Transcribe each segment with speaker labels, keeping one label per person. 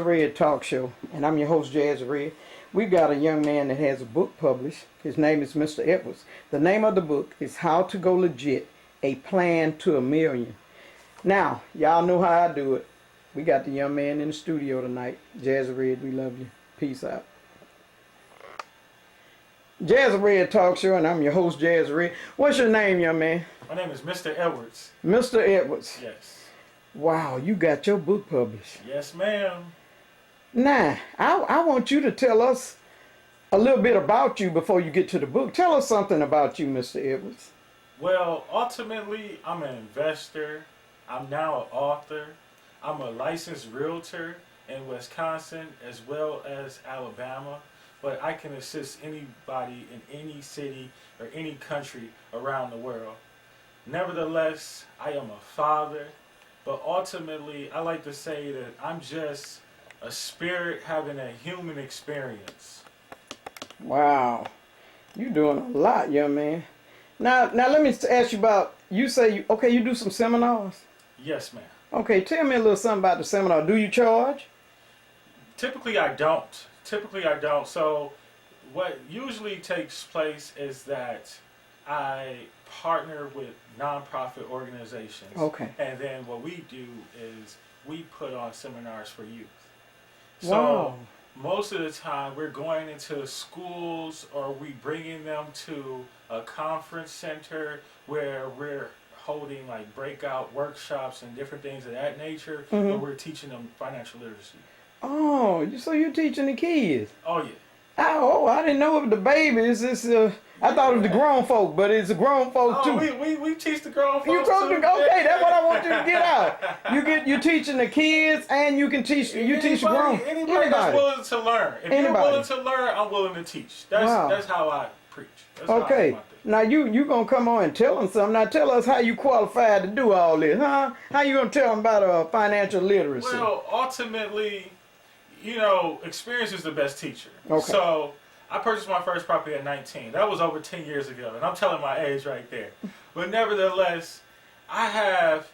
Speaker 1: Red Talk Show, and I'm your host, Jazzy Red. We've got a young man that has a book published. His name is Mr. Edwards. The name of the book is How to Go Legit, A Plan to a Million. Now, y'all know how I do it. We got the young man in the studio tonight. Jazzy Red, we love you. Peace out. Jazzy Red Talk Show, and I'm your host, Jazzy Red. What's your name, young man?
Speaker 2: My name is Mr. Edwards.
Speaker 1: Mr. Edwards.
Speaker 2: Yes.
Speaker 1: Wow, you got your book published.
Speaker 2: Yes, ma'am.
Speaker 1: Now, I want you to tell us a little bit about you before you get to the book. Tell us something about you, Mr. Edwards.
Speaker 2: Well, ultimately, I'm an investor. I'm now an author. I'm a licensed realtor in Wisconsin as well as Alabama. But I can assist anybody in any city or any country around the world. Nevertheless, I am a father. But ultimately, I like to say that I'm just a spirit having a human experience.
Speaker 1: Wow. You're doing a lot, young man. Now let me ask you about, you say, you do some seminars?
Speaker 2: Yes, ma'am.
Speaker 1: Okay, tell me a little something about the seminar. Do you charge?
Speaker 2: Typically, I don't. So what usually takes place is that I partner with nonprofit organizations.
Speaker 1: Okay.
Speaker 2: And then what we do is we put on seminars for youth. So
Speaker 1: wow.
Speaker 2: Most of the time we're going into schools or we bringing them to a conference center where we're holding like breakout workshops and different things of that nature where we're teaching them financial literacy.
Speaker 1: Oh, so you're teaching the kids?
Speaker 2: Oh, yeah.
Speaker 1: Oh, I didn't know it was the babies. I thought it was the grown folk, but it's the grown folk too.
Speaker 2: We teach the grown folks
Speaker 1: too. Okay, that's what I want you to get out. You're teaching the kids, and you can teach teach grown
Speaker 2: anybody that's willing to learn. If you're willing to learn, I'm willing to teach. That's how I preach. That's
Speaker 1: okay.
Speaker 2: How I
Speaker 1: now you gonna come on and tell them something. Now tell us how you qualified to do all this, huh? How you gonna tell them about financial literacy?
Speaker 2: Well, ultimately, experience is the best teacher.
Speaker 1: Okay.
Speaker 2: So I purchased my first property at 19. That was over 10 years ago, and I'm telling my age right there. But nevertheless, I have,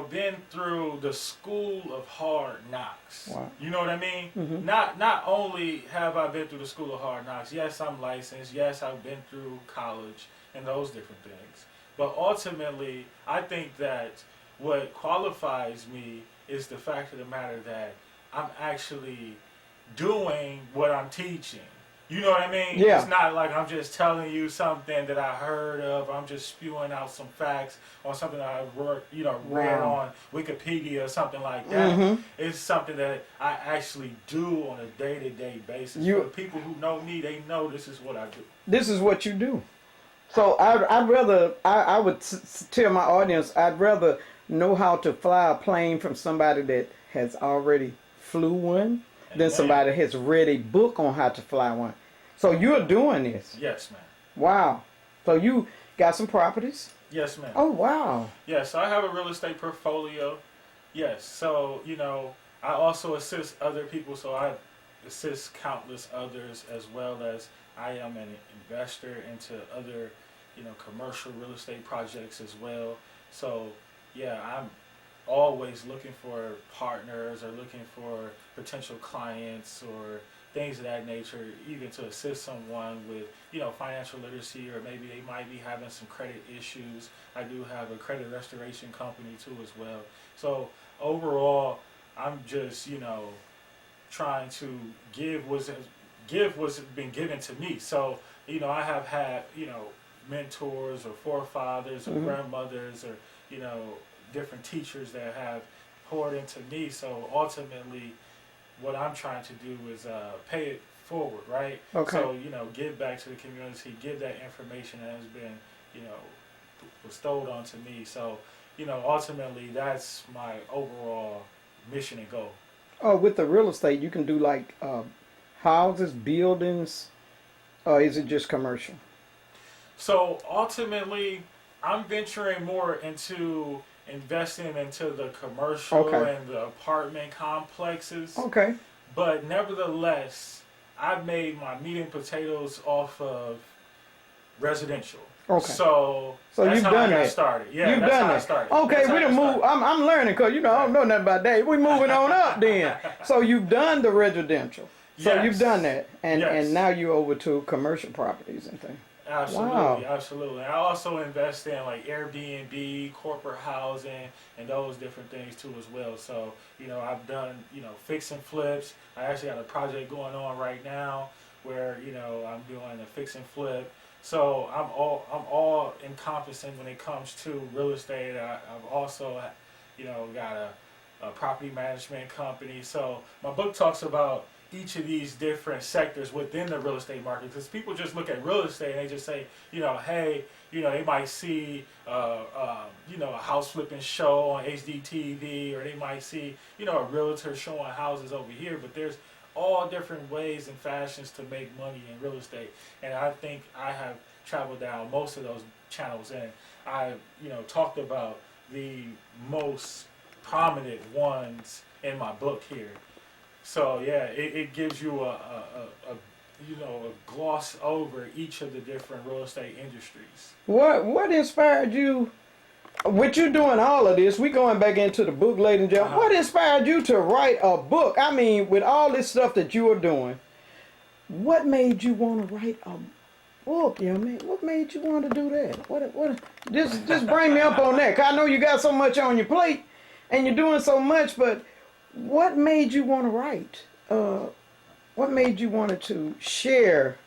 Speaker 2: been through the school of hard knocks.
Speaker 1: Wow.
Speaker 2: You know what I mean?
Speaker 1: Mm-hmm.
Speaker 2: Not only have I been through the school of hard knocks, yes, I'm licensed, yes, I've been through college and those different things. But ultimately, I think that what qualifies me is the fact of the matter that I'm actually doing what I'm teaching. You know what I mean?
Speaker 1: Yeah.
Speaker 2: It's not like I'm just telling you something that I heard of. I'm just spewing out some facts or something that I read on Wikipedia or something like that.
Speaker 1: Mm-hmm.
Speaker 2: It's something that I actually do on a day-to-day basis. For the people who know me, they know this is what I do.
Speaker 1: This is what you do. So I would tell my audience, I'd rather know how to fly a plane from somebody that has already flew one than somebody that has read a book on how to fly one. So you're doing this?
Speaker 2: Yes, ma'am.
Speaker 1: Wow. So you got some properties?
Speaker 2: Yes, ma'am.
Speaker 1: Oh, wow.
Speaker 2: Yes, I have a real estate portfolio. Yes, so, I also assist other people, so I assist countless others as well as I am an investor into other, commercial real estate projects as well. So, yeah, I'm always looking for partners or looking for potential clients or things of that nature, even to assist someone with, financial literacy, or maybe they might be having some credit issues. I do have a credit restoration company too as well. So overall, I'm just, trying to give what's been given to me. So, I have had, mentors or forefathers or grandmothers or, different teachers that have poured into me. So ultimately, what I'm trying to do is pay it forward, right?
Speaker 1: Okay.
Speaker 2: So, give back to the community, give that information that has been, bestowed onto me. So, ultimately, that's my overall mission and goal.
Speaker 1: Oh, with the real estate, you can do like houses, buildings, or is it just commercial?
Speaker 2: So ultimately, I'm venturing more into investing into the commercial and the apartment complexes.
Speaker 1: Okay.
Speaker 2: But nevertheless, I made my meat and potatoes off of residential.
Speaker 1: Okay.
Speaker 2: So
Speaker 1: So
Speaker 2: that's
Speaker 1: you've
Speaker 2: how
Speaker 1: done
Speaker 2: I got
Speaker 1: that.
Speaker 2: started. Yeah,
Speaker 1: You've
Speaker 2: that's
Speaker 1: done
Speaker 2: how I
Speaker 1: that.
Speaker 2: started.
Speaker 1: Okay,
Speaker 2: That's how
Speaker 1: we
Speaker 2: I
Speaker 1: done
Speaker 2: got
Speaker 1: move. I'm learning because I don't know nothing about that. We moving on up then. So you've done the residential. So you've done
Speaker 2: Yes.
Speaker 1: that, and
Speaker 2: Yes.
Speaker 1: now you're over to commercial properties and things.
Speaker 2: Absolutely,
Speaker 1: Wow.
Speaker 2: absolutely. I also invest in like Airbnb, corporate housing, and those different things too as well. So, I've done, fix and flips. I actually got a project going on right now where, I'm doing a fix and flip. So I'm all encompassing when it comes to real estate. I've also, got a property management company. So my book talks about each of these different sectors within the real estate market, because people just look at real estate and they just say, hey, they might see, a house flipping show on HDTV, or they might see, a realtor showing houses over here, but there's all different ways and fashions to make money in real estate. And I think I have traveled down most of those channels, and I, talked about the most prominent ones in my book here. So yeah, it gives you a gloss over each of the different real estate industries.
Speaker 1: What inspired you? With you doing all of this, we going back into the book, ladies and gentlemen. What inspired you to write a book? I mean, with all this stuff that you are doing, what made you want to write a book, man? What made you want to do that? What? Just bring me up on that. 'Cause I know you got so much on your plate, and you're doing so much. But what made you want to write? What made you wanted to share?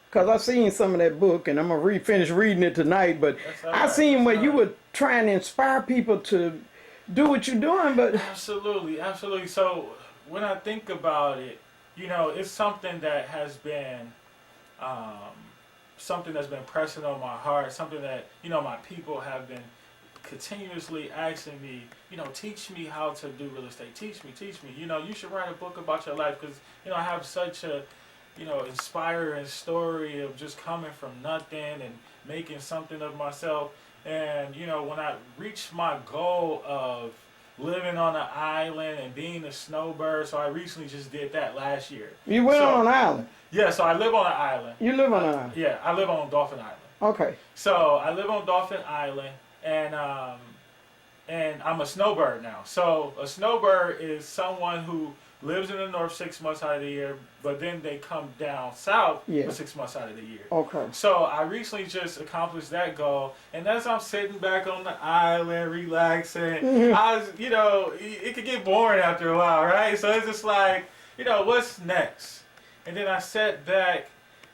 Speaker 1: Because I seen some of that book, and I'm gonna finish reading it tonight. But I seen where you were trying to inspire people to do what you're doing. But
Speaker 2: absolutely, absolutely. So when I think about it, it's something that has been, something that's been pressing on my heart. Something that my people have been continuously asking me, teach me how to do real estate. Teach me, teach me. You should write a book about your life, because I have such a inspiring story of just coming from nothing and making something of myself. And, when I reached my goal of living on an island and being a snowbird, so I recently just did that last year.
Speaker 1: you went on an island.
Speaker 2: Yeah, so I live on an island.
Speaker 1: You live on an island.
Speaker 2: Yeah, I live on Dolphin Island.
Speaker 1: Okay.
Speaker 2: So I live on Dolphin Island, and I'm a snowbird now. So a snowbird is someone who lives in the north 6 months out of the year, but then they come down south for 6 months out of the year.
Speaker 1: Okay.
Speaker 2: So I recently just accomplished that goal, and as I'm sitting back on the island, relaxing, I was, it could get boring after a while, right? So it's just like, what's next? And then I sat back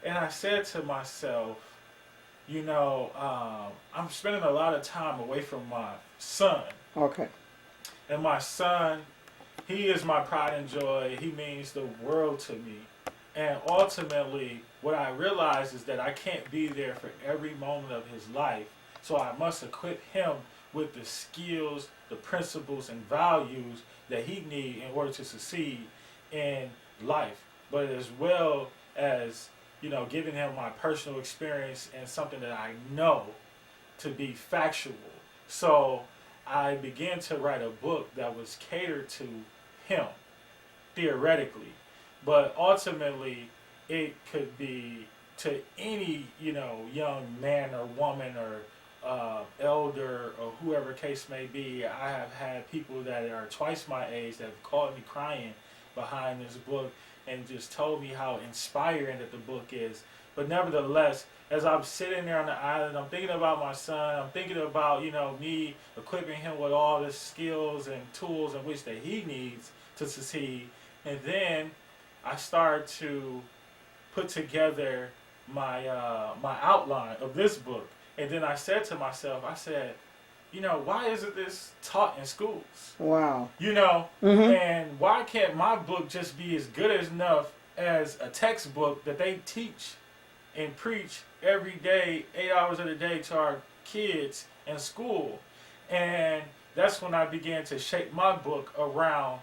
Speaker 2: and I said to myself, I'm spending a lot of time away from my son.
Speaker 1: Okay.
Speaker 2: And my son, he is my pride and joy. He means the world to me. And ultimately, what I realize is that I can't be there for every moment of his life. So I must equip him with the skills, the principles, and values that he needs in order to succeed in life. But as well as, giving him my personal experience and something that I know to be factual. So I began to write a book that was catered to him, theoretically, but ultimately it could be to any young man or woman or elder or whoever case may be. I have had people that are twice my age that have called me crying behind this book and just told me how inspiring that the book is. But nevertheless, as I'm sitting there on the island, I'm thinking about my son. I'm thinking about, me equipping him with all the skills and tools in which that he needs to succeed. And then I started to put together my my outline of this book. And then I said to myself, why isn't this taught in schools?
Speaker 1: Wow.
Speaker 2: And why can't my book just be as good enough as a textbook that they teach and preach every day, 8 hours of the day, to our kids in school? And that's when I began to shape my book around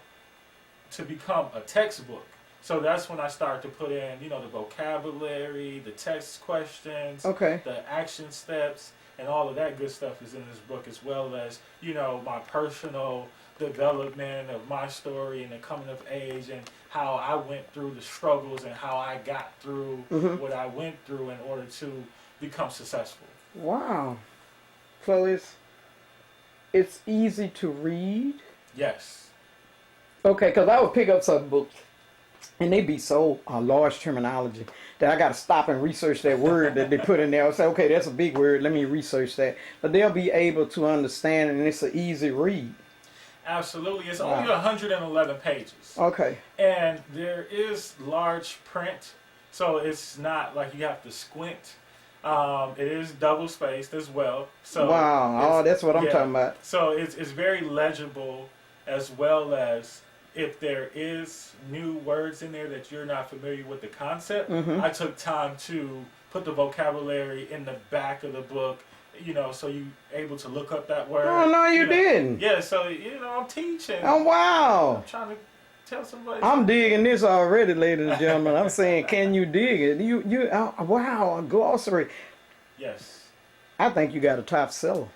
Speaker 2: to become a textbook. So that's when I started to put in, the vocabulary, the text questions, the action steps, and all of that good stuff is in this book, as well as, my personal development of my story and the coming of age, and how I went through the struggles and how I got through what I went through in order to become successful.
Speaker 1: Wow. So it's easy to read.
Speaker 2: Yes.
Speaker 1: Okay, because I would pick up some books, and they be so large terminology that I got to stop and research that word that they put in there. I say, okay, that's a big word. Let me research that. But they'll be able to understand it, and it's an easy read.
Speaker 2: Absolutely. It's
Speaker 1: Wow.
Speaker 2: only 111 pages.
Speaker 1: Okay.
Speaker 2: And there is large print, so it's not like you have to squint. It is double spaced as well. So
Speaker 1: Wow. Oh, that's what I'm
Speaker 2: yeah.
Speaker 1: talking about.
Speaker 2: So it's very legible, as well as if there is new words in there that you're not familiar with the concept.
Speaker 1: Mm-hmm.
Speaker 2: I took time to put the vocabulary in the back of the book, so you able to look up that word.
Speaker 1: Oh, no, you
Speaker 2: know.
Speaker 1: didn't.
Speaker 2: Yeah, so I'm teaching.
Speaker 1: Oh, wow.
Speaker 2: I'm trying to tell somebody.
Speaker 1: I'm digging this already, ladies and gentlemen. I'm saying, can you dig it? Wow, a glossary.
Speaker 2: Yes.
Speaker 1: I think you got a top seller.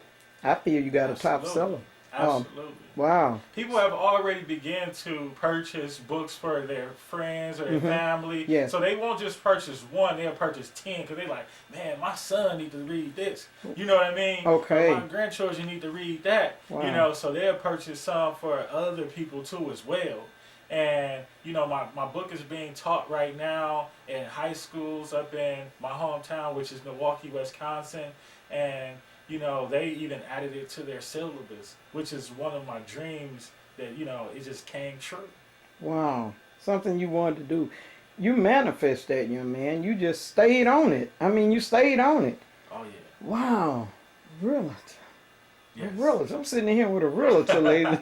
Speaker 1: I feel you got a top seller.
Speaker 2: Absolutely.
Speaker 1: Wow.
Speaker 2: People have already begun to purchase books for their friends or their family.
Speaker 1: Yes.
Speaker 2: So they won't just purchase one, they'll purchase 10 because they're like, man, my son needs to read this. You know what I mean?
Speaker 1: Okay.
Speaker 2: Or my grandchildren need to read that.
Speaker 1: Wow.
Speaker 2: So they'll purchase some for other people too as well. And, my book is being taught right now in high schools up in my hometown, which is Milwaukee, Wisconsin. And they even added it to their syllabus, which is one of my dreams that, it just came true.
Speaker 1: Wow. Something you wanted to do. You manifest that, young man. You just stayed on it. I mean, you stayed on it.
Speaker 2: Oh, yeah.
Speaker 1: Wow. Realtor.
Speaker 2: Yes.
Speaker 1: A realtor. I'm sitting here with a realtor, lady.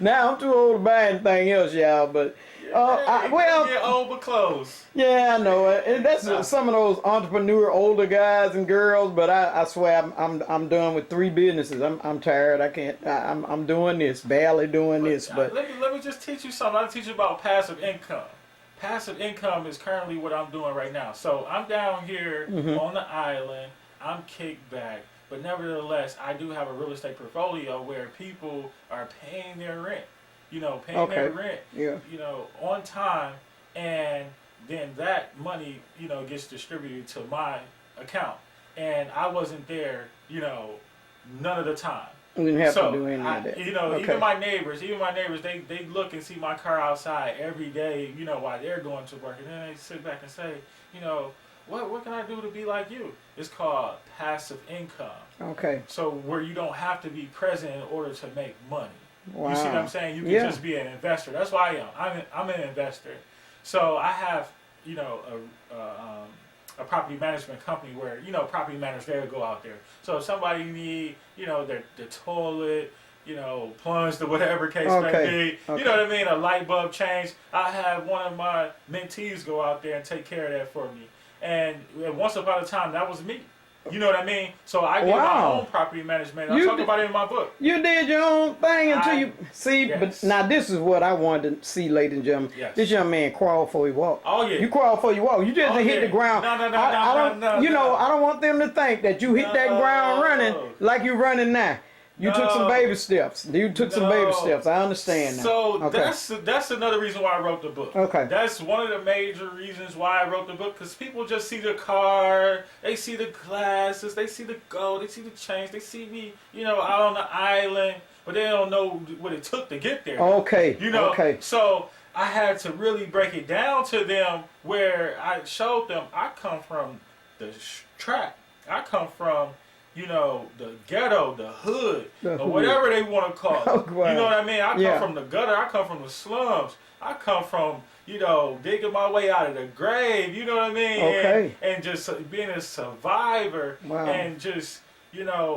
Speaker 1: Now, I'm too old to buy anything else, y'all, but...
Speaker 2: Get old but close.
Speaker 1: Yeah, I know it. And that's some of those entrepreneur older guys and girls. But I swear I'm done with 3 businesses. I'm tired. I can't. I'm doing this, barely doing this. But
Speaker 2: let me just teach you something. I'll teach you about passive income. Passive income is currently what I'm doing right now. So I'm down here on the island. I'm kicked back. But nevertheless, I do have a real estate portfolio where people are paying their rent. Paying their rent, on time, and then that money, gets distributed to my account. And I wasn't there, none of the time.
Speaker 1: we didn't have to do any of that.
Speaker 2: Even my neighbors, they look and see my car outside every day, while they're going to work, and then they sit back and say, what can I do to be like you? It's called passive income.
Speaker 1: Okay.
Speaker 2: So where you don't have to be present in order to make money.
Speaker 1: Wow.
Speaker 2: You see what I'm saying? You can just be an investor. That's why I am. I'm an investor. So I have, a property management company where, property managers, they'll go out there. So if somebody need, their toilet, plunged or whatever case may be, you know what I mean? A light bulb change. I have one of my mentees go out there and take care of that for me. And once upon a time, that was me. You know what I mean? So I did my own property management. I talk about it in my book.
Speaker 1: You did your own thing until you see. Yes. But now this is what I wanted to see, ladies and gentlemen.
Speaker 2: Yes.
Speaker 1: This young man crawl before he walk.
Speaker 2: Oh yeah.
Speaker 1: You crawl before you walk. You just hit the ground.
Speaker 2: No.
Speaker 1: I don't want them to think that you hit that ground running like you running now. You took some baby steps. I understand now.
Speaker 2: So that's another reason why I wrote the book.
Speaker 1: Okay.
Speaker 2: That's one of the major reasons why I wrote the book, because people just see the car, they see the glasses, they see the gold, they see the chains, they see me, out on the island, but they don't know what it took to get there.
Speaker 1: Okay. Okay.
Speaker 2: So I had to really break it down to them, where I showed them I come from the track. I come from the ghetto, the hood, or whatever they want to call it.
Speaker 1: Oh, wow.
Speaker 2: You know what I mean? I come from the gutter. I come from the slums. I come from, digging my way out of the grave. You know what I mean?
Speaker 1: Okay.
Speaker 2: And just being a survivor.
Speaker 1: Wow.
Speaker 2: And just,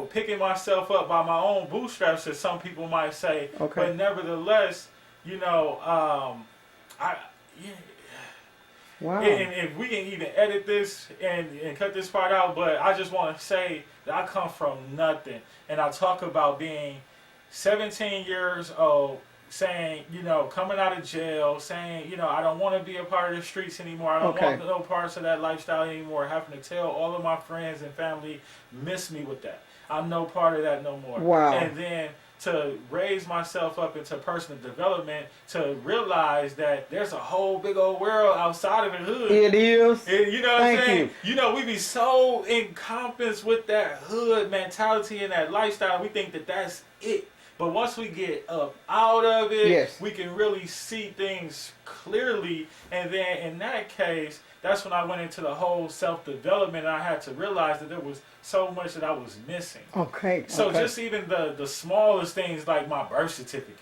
Speaker 2: picking myself up by my own bootstraps, as some people might say.
Speaker 1: Okay.
Speaker 2: But nevertheless,
Speaker 1: Wow.
Speaker 2: And if we can even edit this and cut this part out, but I just want to say that I come from nothing. And I talk about being 17 years old, saying, coming out of jail, saying, I don't want to be a part of the streets anymore. I don't want no parts of that lifestyle anymore. Having to tell all of my friends and family, miss me with that. I'm no part of that no more.
Speaker 1: Wow.
Speaker 2: And then to raise myself up into personal development, to realize that there's a whole big old world outside of the hood.
Speaker 1: It is.
Speaker 2: And you know what I'm
Speaker 1: Thank
Speaker 2: saying?
Speaker 1: you.
Speaker 2: We be so encompassed with that hood mentality and that lifestyle. We think that that's it. But once we get up out of it,
Speaker 1: Yes.
Speaker 2: we can really see things clearly. And then in that case, that's when I went into the whole self-development. And I had to realize that there was so much that I was missing.
Speaker 1: Okay.
Speaker 2: So
Speaker 1: okay.
Speaker 2: just even the smallest things like my birth certificate.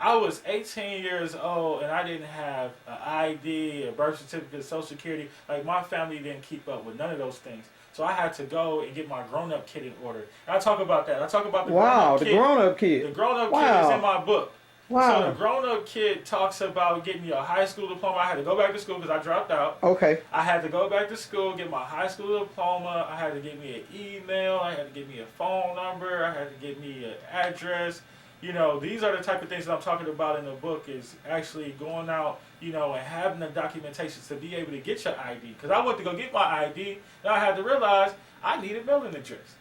Speaker 2: I was 18 years old and I didn't have an ID, a birth certificate, Social Security. Like my family didn't keep up with none of those things. So I had to go and get my grown-up kid in order. And I talk about that. I talk about the grown-up kid.
Speaker 1: The grown-up kid.
Speaker 2: The grown-up
Speaker 1: Wow.
Speaker 2: kid is in my book.
Speaker 1: Wow.
Speaker 2: So the grown-up kid talks about getting me a high school diploma. I had to go back to school because I dropped out.
Speaker 1: Okay.
Speaker 2: I had to go back to school, get my high school diploma. I had to get me an email. I had to get me a phone number. I had to get me an address. These are the type of things that I'm talking about in the book, is actually going out, and having the documentation to be able to get your ID. Because I went to go get my ID, and I had to realize I need a mailing address.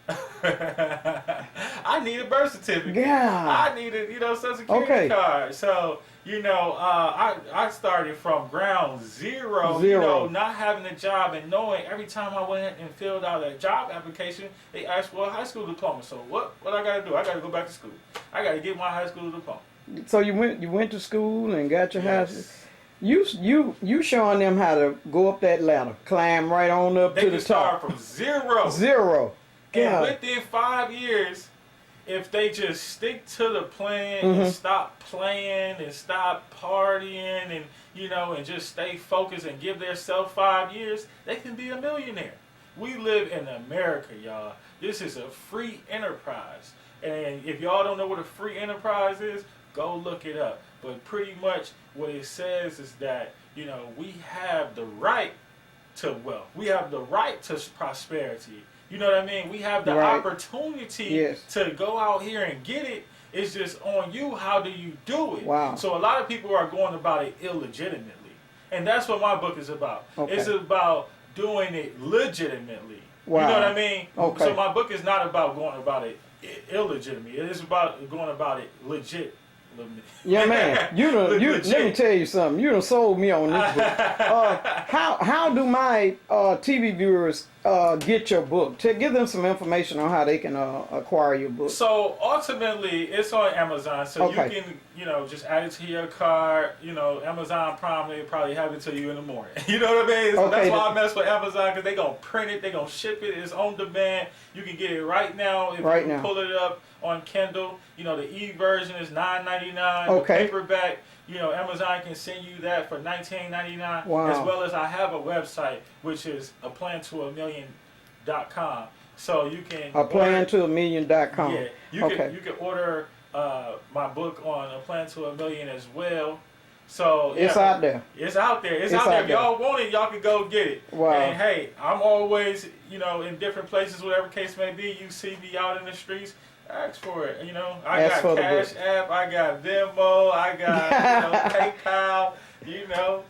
Speaker 2: I need a birth certificate.
Speaker 1: Yeah.
Speaker 2: I need a, Social Security card. So, I started from ground zero, not having a job, and knowing every time I went and filled out a job application, they asked for a high school diploma. So what I got to do? I got to go back to school. I got to get my high school diploma.
Speaker 1: So you went to school and got your high school.
Speaker 2: Yes.
Speaker 1: You showing them how to go up that ladder, climb right on up
Speaker 2: They
Speaker 1: to
Speaker 2: can
Speaker 1: the top.
Speaker 2: start from zero.
Speaker 1: Zero.
Speaker 2: And
Speaker 1: God.
Speaker 2: within 5 years, if they just stick to the plan
Speaker 1: Mm-hmm.
Speaker 2: and stop playing and stop partying and and just stay focused and give themselves 5 years, they can be a millionaire. We live in America, y'all. This is a free enterprise. And if y'all don't know what a free enterprise is, go look it up. But pretty much what it says is that, we have the right to wealth. We have the right to prosperity. You know what I mean? We have the opportunity to go out here and get it. It's just on you. How do you do it?
Speaker 1: Wow.
Speaker 2: So a lot of people are going about it illegitimately. And that's what my book is about.
Speaker 1: Okay.
Speaker 2: It's about doing it legitimately.
Speaker 1: Wow.
Speaker 2: You know what I mean?
Speaker 1: Okay.
Speaker 2: So my book is not about going about it illegitimately. It is about going about it legit.
Speaker 1: Yeah, man. Let me tell you something. You done sold me on this book. How do my TV viewers get your book? Give them some information on how they can acquire your book.
Speaker 2: So ultimately, it's on Amazon. So you can, just add it to your cart. Amazon Prime, they probably have it to you in the morning. You know what I mean? So that's why I mess with Amazon, because they gonna print it, they gonna ship it. It's on demand. You can get it right now if you pull it up on Kindle. The e-version is $9.99.
Speaker 1: Okay.
Speaker 2: The paperback, Amazon can send you that for $19.99.
Speaker 1: Wow.
Speaker 2: As well as I have a website, which is aplantoamillion.com. So you can
Speaker 1: aplantoamillion.com.
Speaker 2: Yeah, you can order my book on A Plan to a Million as well. So
Speaker 1: it's out there.
Speaker 2: It's out there. It's out there. If y'all want it, y'all can go get it.
Speaker 1: Wow.
Speaker 2: And hey, I'm always, in different places, whatever case may be. You see me out in the streets, ask for it. I got Cash App, I got Venmo, I got PayPal.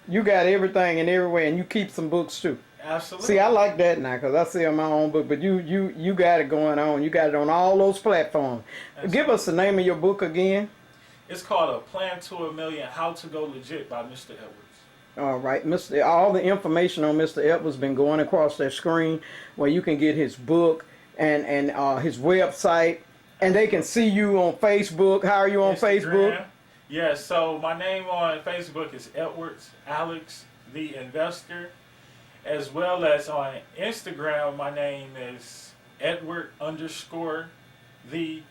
Speaker 1: You got everything and everywhere, and you keep some books too.
Speaker 2: Absolutely.
Speaker 1: See, I like that now because I sell my own book, but you got it going on. You got it on all those platforms. Absolutely. Give us the name of your book again.
Speaker 2: It's called A Plan to a Million: How to Go Legit by Mr. Edwards.
Speaker 1: All right, all the information on Mr. Edwards been going across that screen, where you can get his book and his website, and they can see you on Facebook. How are you on Facebook?
Speaker 2: Yes, so my name on Facebook is Edwards Alex the Investor, as well as on Instagram my name is Edward_the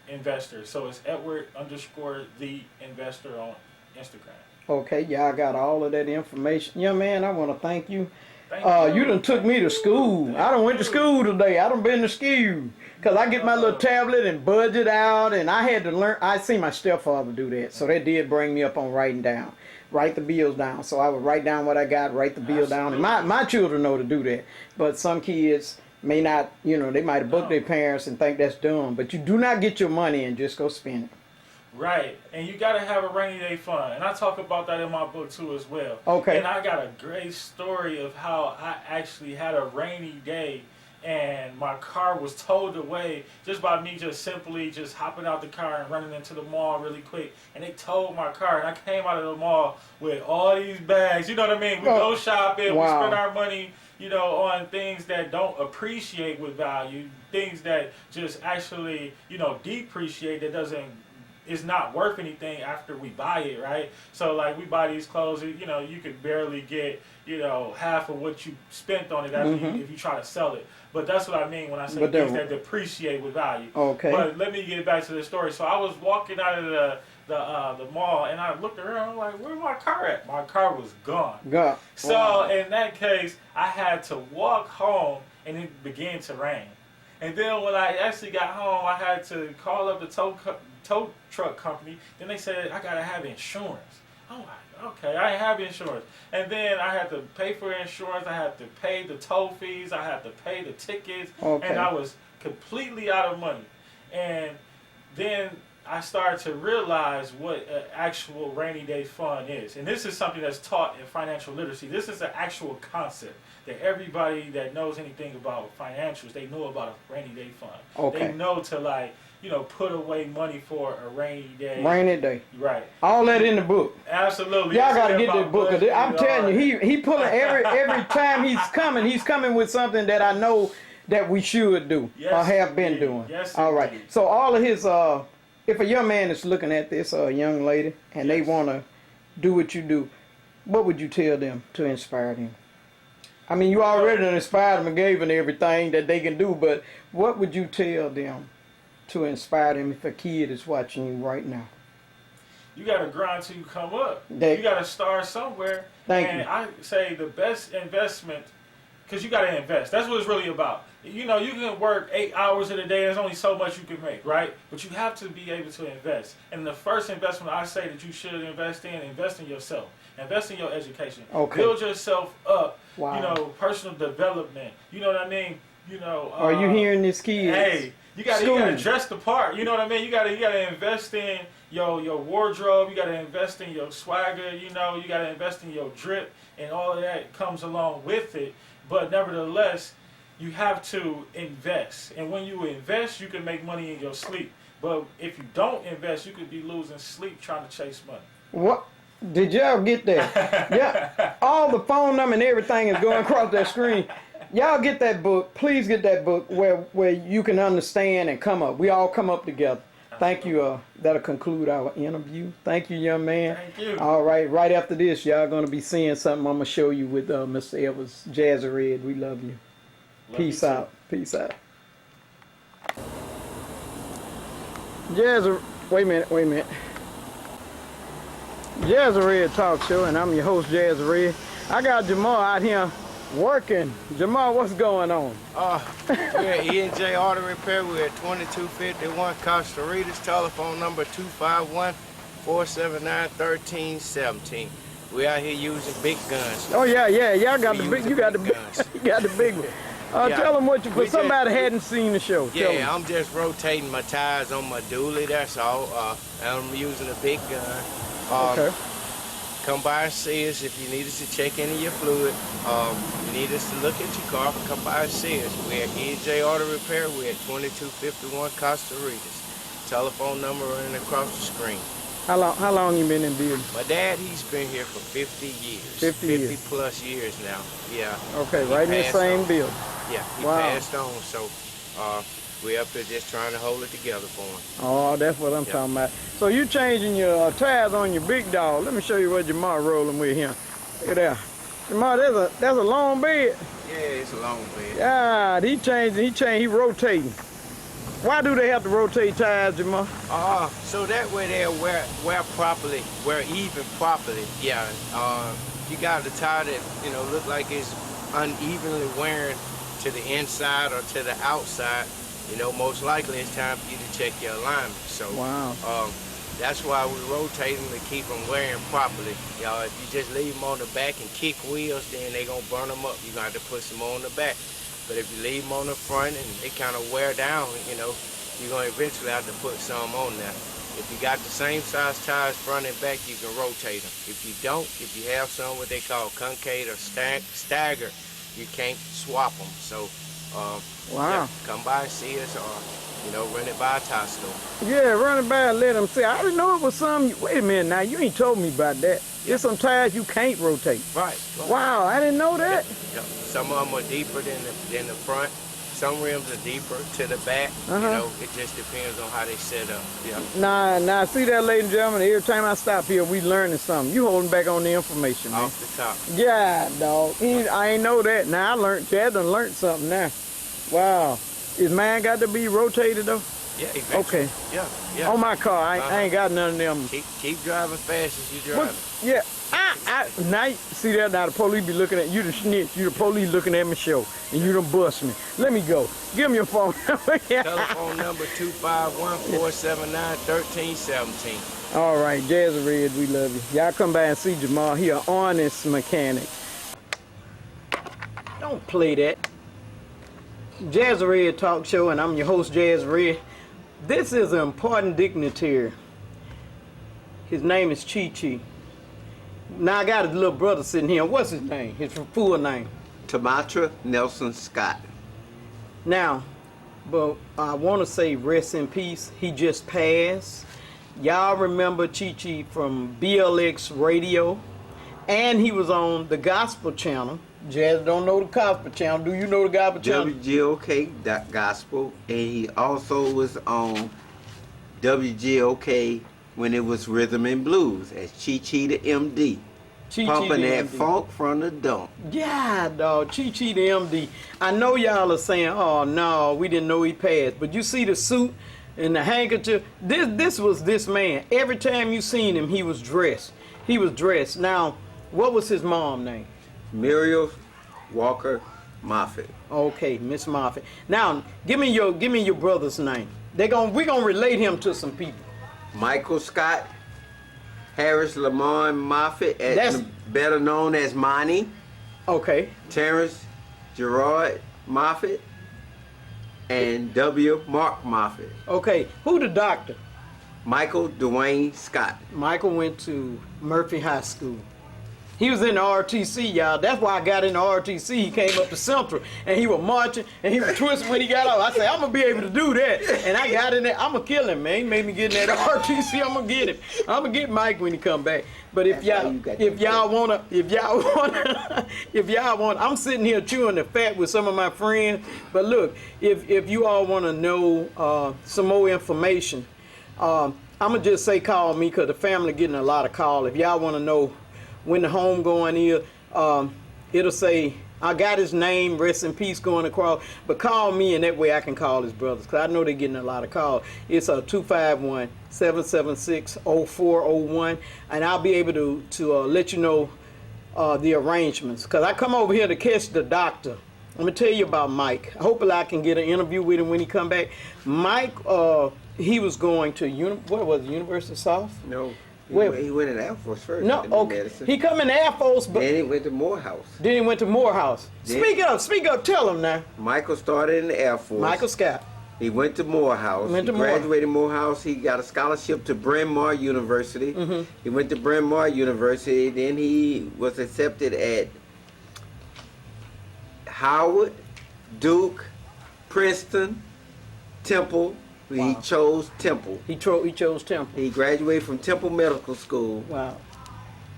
Speaker 2: Investor. So it's Edward_the Investor on Instagram.
Speaker 1: Okay, y'all got all of that information. Yeah, man, I want to thank you.
Speaker 2: Thank
Speaker 1: you done took me to school. I done went to school today. I done been to school. Because I get my little tablet and budget out, and I had to learn. I see my stepfather do that. So that did bring me up on writing down. Write the bills down. So I would write down what I got, write the bill down. And my children know to do that. But some kids may not, they might have booked their parents and think that's dumb. But you do not get your money and just go spend it.
Speaker 2: Right, and you got to have a rainy day fund, and I talk about that in my book too as well.
Speaker 1: Okay.
Speaker 2: And I got a great story of how I actually had a rainy day, and my car was towed away just by me just simply just hopping out the car and running into the mall really quick. And they towed my car, and I came out of the mall with all these bags. You know what I mean? We go shopping, we spend our money, you know, on things that don't appreciate with value, things that just actually, you know, depreciate, that doesn't, is not worth anything after we buy it, right? So like we buy these clothes, you know, you could barely get, you know, half of what you spent on it if you try to sell it. But that's what I mean when I say things that depreciate with value.
Speaker 1: Okay.
Speaker 2: But let me get back to the story. So I was walking out of the mall, and I looked around, I'm like, where's my car at? My car was gone. So in that case, I had to walk home, and it began to rain. And then when I actually got home, I had to call up the tow truck company. Then they said I gotta have insurance. I'm like, okay, I have insurance. And then I had to pay for insurance. I had to pay the toll fees. I had to pay the tickets. And I was completely out of money. And then I started to realize what an actual rainy day fund is. And this is something that's taught in financial literacy. This is an actual concept that everybody that knows anything about financials, they know about a rainy day fund. They know to, like, you know, put away money for a rainy day.
Speaker 1: Rainy day.
Speaker 2: Right.
Speaker 1: All that in the book.
Speaker 2: Absolutely.
Speaker 1: Y'all got to get this book. I'm telling you, he pulling every time he's coming with something that I know that we should do or have been doing.
Speaker 2: Yes,
Speaker 1: all right.
Speaker 2: indeed.
Speaker 1: So all of his, if a young man is looking at this, or a young lady, and they want to do what you do, what would you tell them to inspire them? I mean, you already inspired them and gave them everything that they can do, but what would you tell them to inspire them if a kid is watching you right now?
Speaker 2: You got to grind till you come up. You got to start somewhere. And I say the best investment, because you got to invest. That's what it's really about. You know, you can work 8 hours in a day. There's only so much you can make, right? But you have to be able to invest. And the first investment I say that you should invest in yourself. Invest in your education. Build yourself up. You know, personal development. You know what I mean? You know.
Speaker 1: Are you hearing this, kids?
Speaker 2: Hey, you gotta dress the part. You know what I mean? You gotta invest in your wardrobe. You gotta invest in your swagger. You know, you gotta invest in your drip, and all of that comes along with it. But nevertheless, you have to invest. And when you invest, you can make money in your sleep. But if you don't invest, you could be losing sleep trying to chase money.
Speaker 1: What? Did y'all get that? Yeah. All the phone number and everything is going across that screen. Y'all get that book. Please get that book where you can understand and come up. We all come up together. Thank you. That'll conclude our interview. Thank you, young man.
Speaker 2: Thank you.
Speaker 1: All right. Right after this, y'all going to be seeing something I'm going to show you with Mr. Edwards. Jazzy Red, we love you. Peace out. Peace out. Jazzy, wait a minute. Jazzy Red Talk Show, and I'm your host, Jazzy Red. I got Jamal out here working. Jamal, what's going on?
Speaker 3: We're at E&J Auto Repair. We're at 2251 Costa Rica's, telephone number 251-479-1317. We out here using big guns.
Speaker 1: Oh yeah, y'all got the big. You got the guns. You got the big one. Tell them what you. For somebody hadn't seen the show.
Speaker 3: Yeah, I'm just rotating my tires on my dually. That's all. And I'm using a big gun.
Speaker 1: Okay.
Speaker 3: Come by and see us if you need us to check any of your fluid. You need us to look at your car, come by and see us. We're at E&J Auto Repair. We're at 2251 Costa Rica's. Telephone number running across the screen.
Speaker 1: How long you been in business?
Speaker 3: My dad, he's been here for 50 years.
Speaker 1: 50
Speaker 3: plus years now. Yeah.
Speaker 1: Okay, right in the same building.
Speaker 3: Yeah, he passed on, so we're up there just trying to hold it together for him.
Speaker 1: Oh, that's what I'm talking about. So you changing your tires on your big dog. Let me show you what Jamal rolling with here. Look at that. Jamal, that's a long bed.
Speaker 3: Yeah, it's a long bed.
Speaker 1: Yeah, he he rotating. Why do they have to rotate tires, Jamal?
Speaker 3: So that way they'll wear even properly. Yeah. You got a tire that, you know, look like it's unevenly wearing to the inside or to the outside. You know, most likely it's time for you to check your alignment. So that's why we rotate them to keep them wearing properly. You know, if you just leave them on the back and kick wheels, then they're going to burn them up. You're going to have to put some on the back. But if you leave them on the front and they kind of wear down, you know, you're going to eventually have to put some on there. If you got the same size tires front and back, you can rotate them. If you don't, if you have some what they call concave or stagger, you can't swap them. So
Speaker 1: Wow.
Speaker 3: Yeah, come by and see us, or run it by a tie store.
Speaker 1: Yeah, run it by and let them see. I didn't know it was some. Wait a minute now, you ain't told me about that. There's some tires you can't rotate.
Speaker 3: Right.
Speaker 1: Wow, I didn't know that.
Speaker 3: Yeah. Some of them are deeper than the front. Some rims are deeper to the back. It just depends on how they set up. Yeah.
Speaker 1: Nah, see that, ladies and gentlemen, every time I stop here, we learning something. You holding back on the information, man.
Speaker 3: Off the top.
Speaker 1: Yeah, dog. I ain't know that. Now I learned, Chad done learned something now. Wow. Is mine got to be rotated though?
Speaker 3: Yeah, eventually.
Speaker 1: Okay.
Speaker 3: Yeah.
Speaker 1: On my car, I ain't got none of them.
Speaker 3: Keep driving fast as you driving.
Speaker 1: Yeah. Now, see that? Now the police be looking at you, the snitch. You the police looking at me show, and you done bust me. Let me go. Give me your phone number.
Speaker 3: Telephone number 251-479-1317.
Speaker 1: All right, Jazzy Red, we love you. Y'all come by and see Jamal. He an honest mechanic. Don't play that. Jazzy Red Talk Show, and I'm your host, Jazzy Red. This is an important dignitary. His name is Chee-Chee. Now I got his little brother sitting here. What's his name? His full name?
Speaker 4: Thomatra Nelson Scott.
Speaker 1: Now, but I want to say rest in peace. He just passed. Y'all remember Chee-Chee from BLX Radio, and he was on the Gospel Channel. Jazz don't know the Gospel Channel. Do you know the Gospel Channel?
Speaker 4: WGOK Gospel, and he also was on WGOK when it was Rhythm and Blues as Chee-Chee the MD.
Speaker 1: Chee-Chee
Speaker 4: pumping
Speaker 1: the
Speaker 4: that
Speaker 1: MD.
Speaker 4: funk from the dump.
Speaker 1: Yeah, dog. Chee-Chee the MD. I know y'all are saying, oh, no, we didn't know he passed. But you see the suit and the handkerchief. This was this man. Every time you seen him, he was dressed. He was dressed. Now, what was his mom name?
Speaker 4: Muriel Walker Moffitt.
Speaker 1: Okay, Miss Moffitt. Now, give me your brother's name. We gonna relate him to some people.
Speaker 4: Michael Scott, Harris Lamont Moffitt,
Speaker 1: That's-
Speaker 4: better known as Monty.
Speaker 1: Okay.
Speaker 4: Terrence Gerard Moffitt, and W. Mark Moffitt.
Speaker 1: Okay. Who the doctor?
Speaker 4: Michael Dwayne Scott.
Speaker 1: Michael went to Murphy High School. He was in the RTC, y'all. That's why I got in the RTC. He came up to Central, and he was marching, and he was twisting when he got off. I said, I'm going to be able to do that. And I got in there. I'm going to kill him, man. He made me get in that RTC. I'm going to get him. I'm going to get Mike when he come back. But if y'all want, I'm sitting here chewing the fat with some of my friends. But look, if you all want to know some more information, I'm going to just say call me, because the family getting a lot of calls. If y'all want to know when the home going is, it'll say, I got his name, rest in peace, going across, but call me, and that way I can call his brothers, because I know they're getting a lot of calls. It's 251-776-0401, and I'll be able to let you know the arrangements, because I come over here to catch the doctor. Let me tell you about Mike. Hopefully I can get an interview with him when he come back. Mike, he was going to, University of South?
Speaker 4: No.
Speaker 1: Wait.
Speaker 4: He went in the Air Force first.
Speaker 1: No, okay.
Speaker 4: Medicine.
Speaker 1: He come in the Air Force, but
Speaker 4: Then he went to Morehouse.
Speaker 1: then he went to Morehouse.
Speaker 4: Then-
Speaker 1: Speak up, tell him now.
Speaker 4: Michael started in the Air Force.
Speaker 1: Michael Scott.
Speaker 4: He went to Morehouse.
Speaker 1: Went to
Speaker 4: He graduated Morehouse. He got a scholarship to Bryn Mawr University.
Speaker 1: Mm-hmm.
Speaker 4: He went to Bryn Mawr University. Then he was accepted at Howard, Duke, Princeton, Temple. He
Speaker 1: Wow.
Speaker 4: chose Temple.
Speaker 1: He chose Temple.
Speaker 4: He graduated from Temple Medical School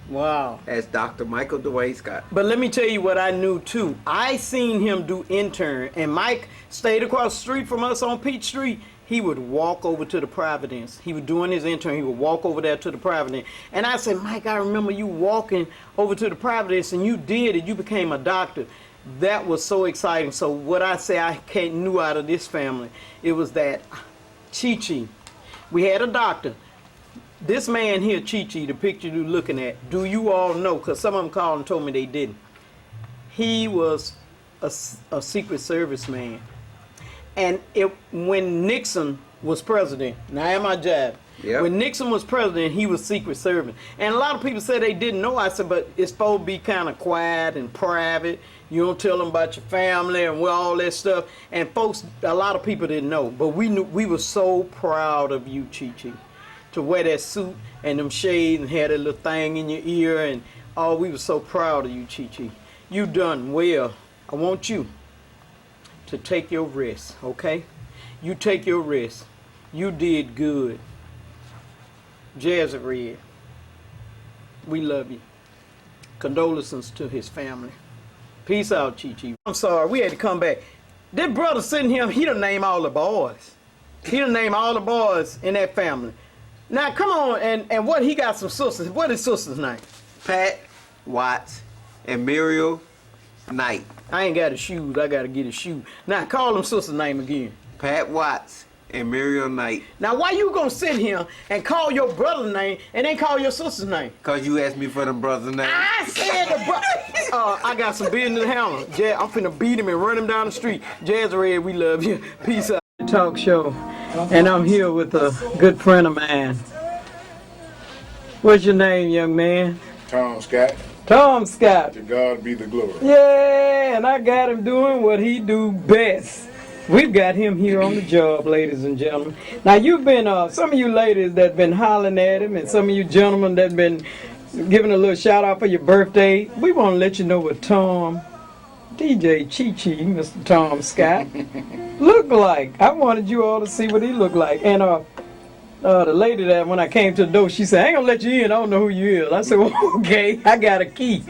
Speaker 1: Wow.
Speaker 4: as Dr. Michael Dwayne Scott.
Speaker 1: But let me tell you what I knew too. I seen him do intern, and Mike stayed across the street from us on Peach Street. He would walk over to the Providence. He was doing his intern. He would walk over there to the Providence. And I said, Mike, I remember you walking over to the Providence, and you did it. You became a doctor. That was so exciting. So what I say I knew out of this family, it was that Chee-Chee. We had a doctor. This man here, Chee-Chee, the picture you're looking at, do you all know? Because some of them called and told me they didn't. He was a Secret Service man. And when Nixon was president, now am I jive?
Speaker 4: Yep.
Speaker 1: When Nixon was president, he was Secret Service. And a lot of people said they didn't know. I said, but it's supposed to be kind of quiet and private. You don't tell them about your family and all that stuff. And folks, a lot of people didn't know. But we knew. We were so proud of you, Chee-Chee, to wear that suit and them shades and had that little thing in your ear. And we were so proud of you, Chee-Chee. You done well. I want you to take your rest, okay? You take your rest. You did good. Jazzy, we love you. Condolences to his family. Peace out, Chee-Chee. I'm sorry, we had to come back. This brother sitting here, he done named all the boys. He done named all the boys in that family. Now, come on, and what, he got some sisters. What is sister's name?
Speaker 4: Pat Watts and Muriel Knight.
Speaker 1: I ain't got his shoes. I got to get his shoes. Now, call them sister's name again.
Speaker 4: Pat Watts and Muriel Knight.
Speaker 1: Now, why you gonna sit here and call your brother's name and then call your sister's name?
Speaker 4: Cause you asked me for the brother's name.
Speaker 1: I said the brother. I got some business to handle. I'm finna beat him and run him down the street. Jazzy, we love you. Peace out. Talk show, and I'm here with a good friend of mine. What's your name, young man?
Speaker 5: Tom Scott.
Speaker 1: Tom Scott.
Speaker 5: To God be the glory.
Speaker 1: Yeah, and I got him doing what he do best. We've got him here on the job, ladies and gentlemen. Now, you've been, some of you ladies that been hollering at him, and some of you gentlemen that been giving a little shout out for your birthday. We want to let you know what Tom, DJ Chee-Chee, Mr. Tom Scott, look like. I wanted you all to see what he looked like. And the lady that when I came to the door, she said, I ain't gonna let you in, I don't know who you is. I said, well, okay, I got a key.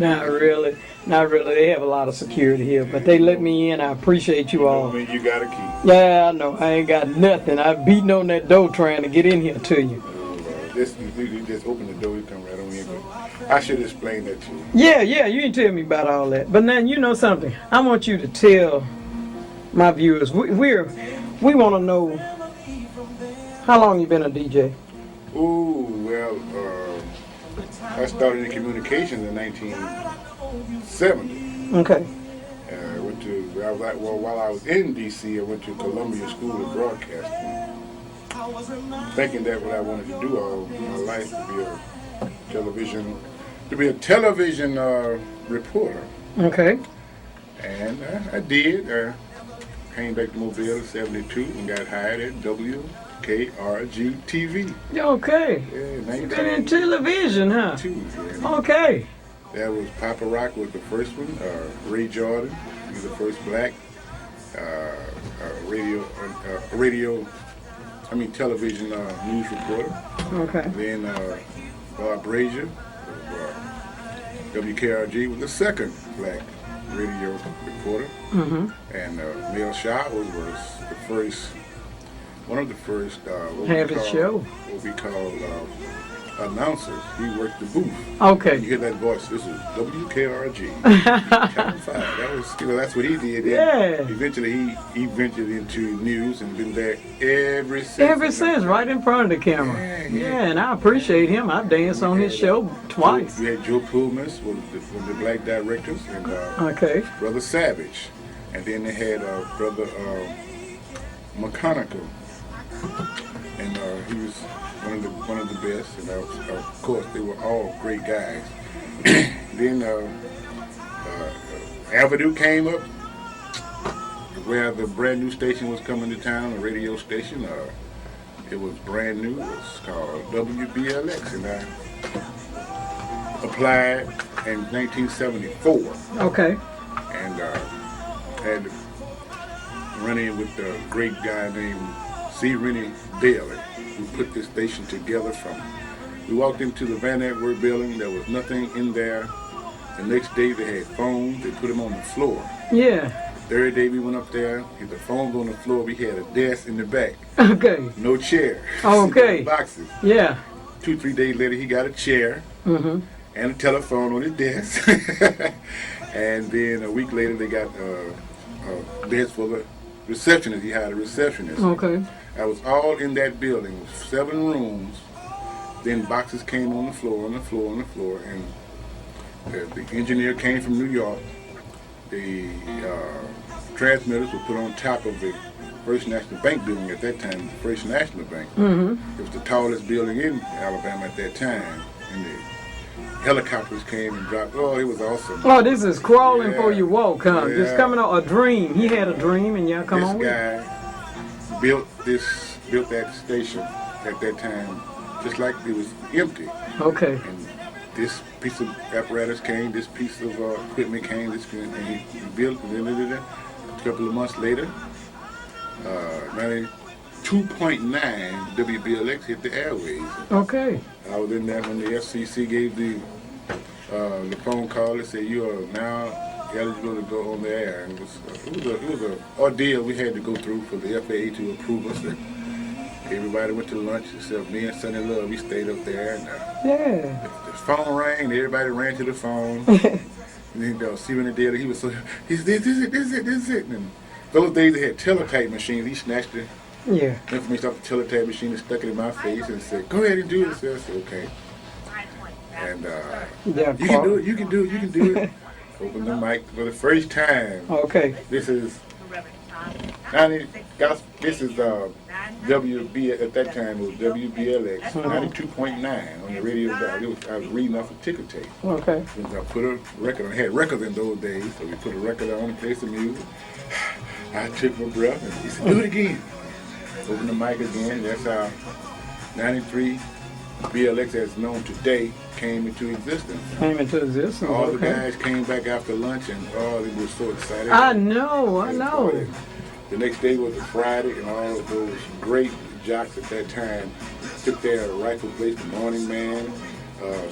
Speaker 1: Not really. Not really. They have a lot of security here, but they let me in. I appreciate you all.
Speaker 5: I mean, you got a key.
Speaker 1: Yeah, I know. I ain't got nothing. I've beaten on that door trying to get in here to you.
Speaker 5: You just open the door, you come right on in. But I should explain that to you.
Speaker 1: Yeah, you didn't tell me about all that. But now, you know something. I want you to tell my viewers. We want to know how long you been a DJ.
Speaker 5: Ooh, well, I started in communications in 1970.
Speaker 1: Okay.
Speaker 5: While I was in D.C., I went to Columbia School of Broadcasting, thinking that what I wanted to do all my life to be a television reporter.
Speaker 1: Okay.
Speaker 5: And I did. Came back to Mobile in '72 and got hired at WKRG TV.
Speaker 1: Okay.
Speaker 5: Yeah,
Speaker 1: You been in television, huh? Okay.
Speaker 5: That was Papa Rock was the first one. Ray Jordan, he was the first black television news reporter.
Speaker 1: Okay.
Speaker 5: Then Bob Brazier, WKRG, was the second black radio reporter.
Speaker 1: Mm-hmm.
Speaker 5: And Mel Shaw was one of the first what we call announcers. He worked the booth.
Speaker 1: Okay.
Speaker 5: You hear that voice? This is WKRG. Channel 5. That was, that's what he did.
Speaker 1: Yeah.
Speaker 5: Eventually, he ventured into news and been there ever since.
Speaker 1: Ever since, right in front of the camera. Yeah, and I appreciate him. I've danced on his show twice.
Speaker 5: We had Joe Pullman, one of the black directors, and
Speaker 1: Okay.
Speaker 5: Brother Savage, and then they had Brother McConaughey, and he was one of the best, and of course they were all great guys. Then Avenue came up, where the brand new station was coming to town, a radio station. It was brand new. It was called WBLX, and I applied in 1974.
Speaker 1: Okay.
Speaker 5: And had to run in with a great guy named C. Rennie Bailey, who put this station together we walked into the Van Antwerp building, there was nothing in there. The next day they had phones, they put them on the floor.
Speaker 1: Yeah.
Speaker 5: Third day we went up there, the phones on the floor, we had a desk in the back.
Speaker 1: Okay.
Speaker 5: No chair.
Speaker 1: Okay.
Speaker 5: Boxes.
Speaker 1: Yeah.
Speaker 5: 2-3 days later he got a chair and a telephone on his desk. And then a week later they got beds for the receptionist. He hired a receptionist.
Speaker 1: Okay.
Speaker 5: I was all in that building, 7 rooms. Then boxes came on the floor, and the engineer came from New York. The transmitters were put on top of the First National Bank building at that time, the First National Bank. It was the tallest building in Alabama at that time. And the helicopters came and dropped. Oh, it was awesome.
Speaker 1: Oh, this is crawling for you walk, huh?
Speaker 5: Yeah.
Speaker 1: Just coming on a dream. He had a dream, and y'all come on with it.
Speaker 5: This guy built that station at that time just like it was empty.
Speaker 1: Okay.
Speaker 5: And this piece of apparatus came, this piece of equipment came, and he built it. a couple of months later, 92.9 WBLX hit the airways.
Speaker 1: Okay.
Speaker 5: I was in there when the FCC gave the phone call and said you are now eligible to go on the air. And it was a ordeal we had to go through for the FAA to approve us. And everybody went to lunch except me and Sonny Love. We stayed up there, and
Speaker 1: Yeah.
Speaker 5: the phone rang. And everybody ran to the phone. And then Stephen the dealer, he was so this is it. And those days they had teletype machines. He snatched the
Speaker 1: Yeah.
Speaker 5: information off the teletype machine and stuck it in my face and said, "Go ahead and do this." I said, "Okay." And
Speaker 1: Yeah.
Speaker 5: you can do it. You can do it. You can do it. Open the mic for the first time.
Speaker 1: Okay.
Speaker 5: This is this is WB at that time it was WBLX 92.9 on the radio dial. I was reading off a ticker tape.
Speaker 1: Okay.
Speaker 5: And I put a record on. I had records in those days, so we put a record on, play some music. I took my breath and he said, "Do it again." Open the mic again. That's how 93 BLX as known today came into existence.
Speaker 1: Came into existence.
Speaker 5: All the
Speaker 1: Okay.
Speaker 5: guys came back after lunch and they were so excited.
Speaker 1: I know.
Speaker 5: The next day was a Friday, and all of those great jocks at that time took their rightful place. The Morning Man,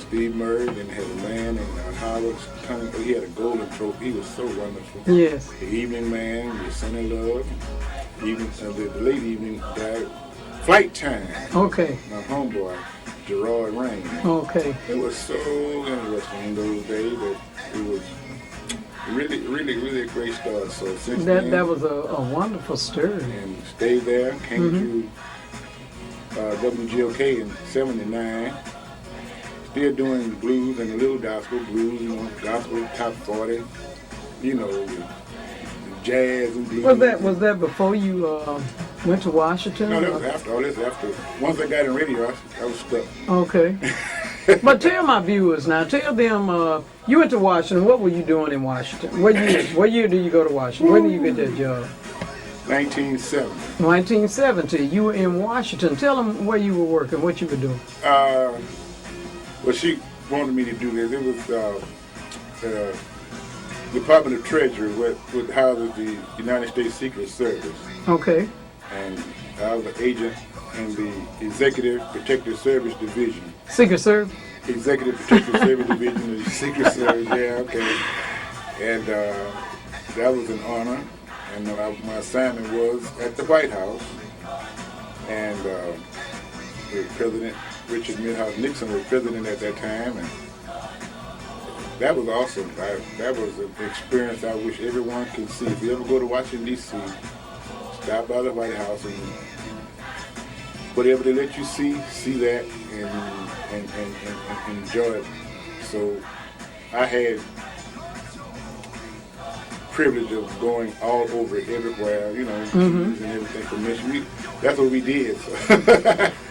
Speaker 5: Steve Murray, then had a man, and Howard coming. He had a golden trophy. He was so wonderful.
Speaker 1: Yes.
Speaker 5: The Evening Man, the Sunny Love, the late evening guy, Flight Time.
Speaker 1: Okay.
Speaker 5: My homeboy, Gerard Rain.
Speaker 1: Okay.
Speaker 5: It was so interesting in those days that it was really a great start. So since then,
Speaker 1: That was a wonderful story.
Speaker 5: and stayed there, came to WGOK in '79. Still doing blues and a little gospel blues, gospel top 40, the jazz and blues.
Speaker 1: Was that before you went to Washington?
Speaker 5: No, that was after. All this after. Once I got in radio, I was stuck.
Speaker 1: Okay. But tell my viewers now. Tell them you went to Washington. What were you doing in Washington? What year did you go to Washington? When did you get that job?
Speaker 5: 1970.
Speaker 1: 1970. You were in Washington. Tell them where you were working, what you were doing.
Speaker 5: Well, she wanted me to do this. It was Department of Treasury, what houses the United States Secret Service.
Speaker 1: Okay.
Speaker 5: And I was an agent in the Executive Protective Service Division.
Speaker 1: Secret Service?
Speaker 5: Executive Protective Service Division of the Secret Service, yeah, okay. And that was an honor. And my assignment was at the White House. And President Richard Milhouse Nixon was president at that time. And that was awesome. That was an experience I wish everyone could see. If you ever go to Washington, D.C., stop by the White House and whatever they let you see that and enjoy it. So I had privilege of going all over it, everywhere, and everything for mission. That's what we did. So.